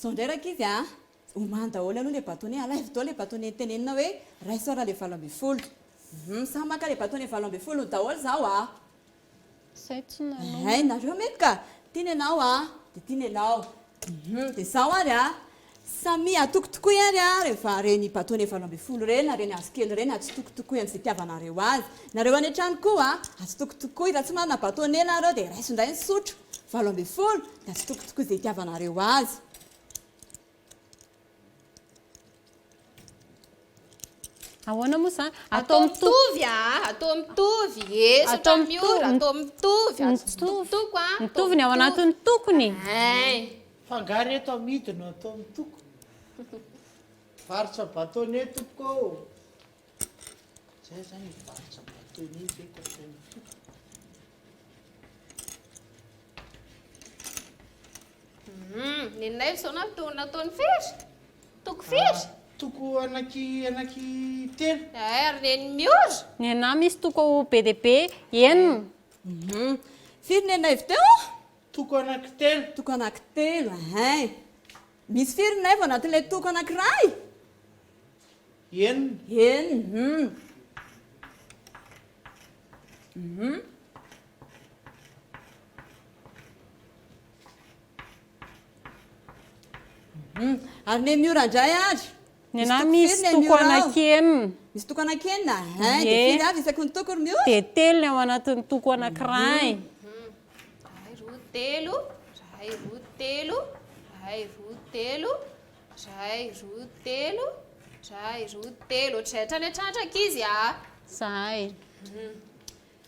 Sao indray rakizy a omany daholo aloha le bâtonnet alaivo tao le bâtonnet tenenina hoe ray sora le 7 samy maka le bâtonnet 7 daholo zao a ay nareo mety ka tiany ianao a dia tiany ianao dia zao ary a samy atokotoko ary a rehefa reny bâtonnet 7 reny na reny azokely reny atsitokotoko amin'izay tiavanareo azy nareo any an-trano koa a atsitokotoko raha tsy marina bâtonnet nareo dia raiso indray ny sotro 7 dia atsitokotoko izay tiavanareo azy ahoana moa zany atao mitovy atao mitovy atao miora atao mitovy atsitokotoko mitovy ny ao anatin'ny tokony fangary eto amidiny atao mitoko varotra bâtonnet tompoko zay zany varotra bâtonnet zay ko atao mitoko ninay sao nataony firy toko firy toko anaky telo ary neny miora ny anahy misy toko be dia be enina firy ny anaivo teo toko anaky telo toko anaky telo ay misy firy nay vao anatin'ilay toko anankiray enina ary ny miora indray ary ny anahy misy toko anankenina misy toko anankenina ay dia firy avy isaky ny toko ry miora dia telo ny ao anatin'ny toko anankiray ray roa telo ray roa telo ray roa telo ray roa telo ray roa telo ohatrany atrandraka izy zahay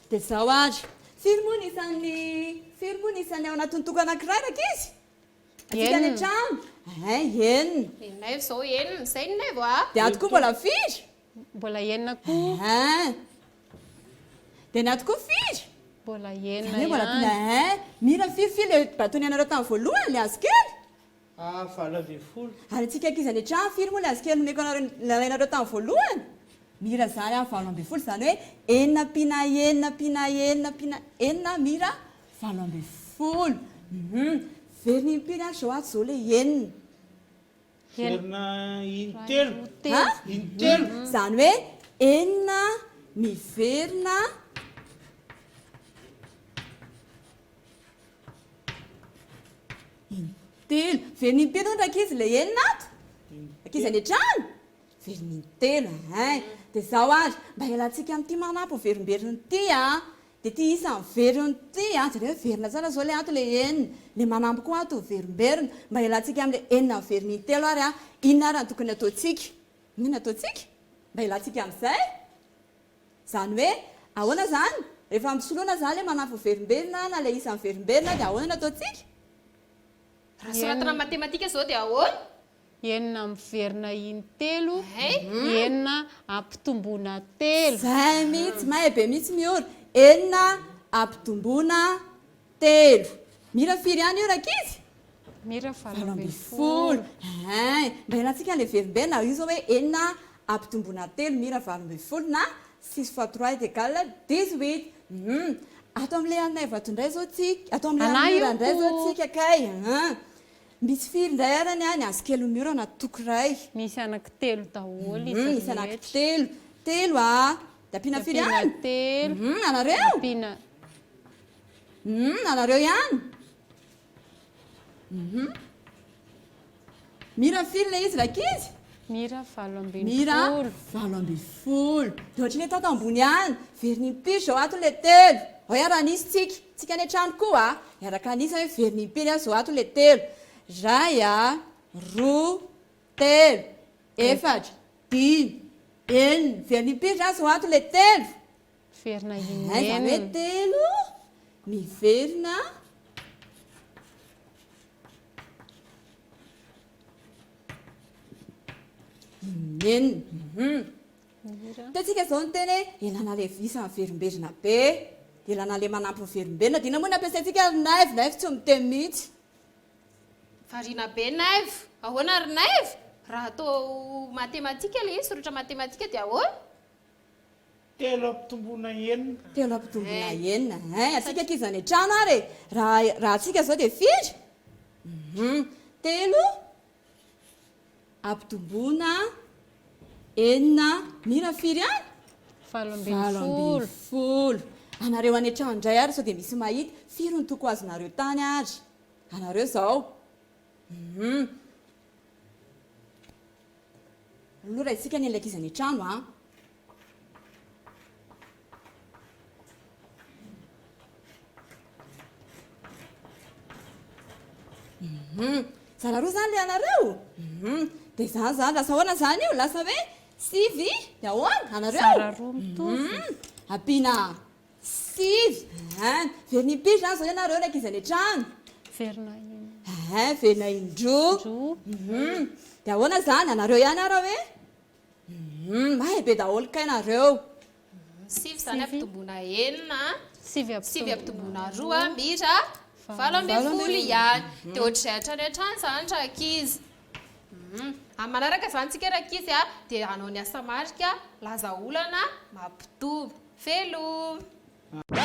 dia zao ary firy moa ny isan'ny ao anatin'ny toko anankiray raka izy atsika any an-trano ay enina ninay zao enina izay ninay vo dia ato koa mbola firy mbola enina koa dia ny ato koa firy mbola enina zany hoe mbola tina mira firy le bâtonnet anareo tamin'ny voalohany le azo kely 20 ary antsika ankizy any an-trano firy moa le azo kely nomeko nalainareo tamin'ny voalohany mira zany 20 zany hoe enina pina enina mira 20 veriny impiry any zao ato zao le enina verina intelo zany hoe enina miverina intelo veriny impelo ndraka izy le enina ato ankizy any an-trano veriny intelo dia zao ary mba ialantsika amin'ity manampy verimberiny ity dia ty isan'ny veriny ity zare hoe verina sana zao le ato le enina le manampy koa ato verimberina mba ialantsika amin'le enina veriny intelo ary inona ary ny tokony ataontsika inona ataontsika mba ialantsika amin'izay zany hoe ahoana zany rehefa misoloana zany le manampy verimberina na le isan'ny verimberina dia ahoana ny ataontsika raha soratana matematika zao dia ahoana enina miverina intelo enina ampitomboana telo zay mihitsy mahay be mihitsy miora enina ampitomboana telo mira firy ihany io raka izy mira 20 mba ialantsika le verimberina io zao hoe enina ampitomboana telo mira 20 na 6 fois 3 est égal 18 ato amin'ilay anay vato indray zao tsika ato amin'ilay mira indray zao tsika kay misy firy indray arany ny azo kely miora na toko ray misy anaky telo daholo misy anaky telo dia ampiana firy ihany telo anareo ampiana anareo ihany mira firy le izy raka izy mira 20 mira 20 dia ohatry ny tato ambony ihany veriny impiry zao ato le telo ao iara-nisy tsika any an-trano koa iaraka anisy hoe veriny impiry zao ato le telo ray roa telo efatra dimy enina veriny impiry zao ato le telo verina zany hoe telo miverina enina tatsika zao ny teny elana le isan'ny verimberina be elana le manampy ny verimberina dina moa ny ampiasaintsika naivo tsy miteny mihitsy variana be naivo ahoana ry naivo raha atao matematika le izy soratra matematika dia ahoana telo ampitomboana enina atsika ankizy any an-trano ary raha atsika zao dia firy telo ampitomboana enina mirafiry any 7 anareo any an-trano indray ary sao dia misy mahita firy ny toko azonareo tany ary anareo zao lora isika ny ankizy any an-trano a zara roa zany le anareo dia zany lasa hoana zany io lasa hoe 5 dia ahoana anareo ampiana 5 verinipiry zany zao ianareo ny ankizy any an-trano verina indroa dia ahoana zany anareo ihany ara hoe mahay be daholo kainareo 5 zany ampitomboana enina 5 ampitomboana roa mira 7 ihany dia ohatrizay hatrany an-trano zany rakizy manaraka zany tsika rakizy a dia hanao ny asamarika laza olana mampitombo veloma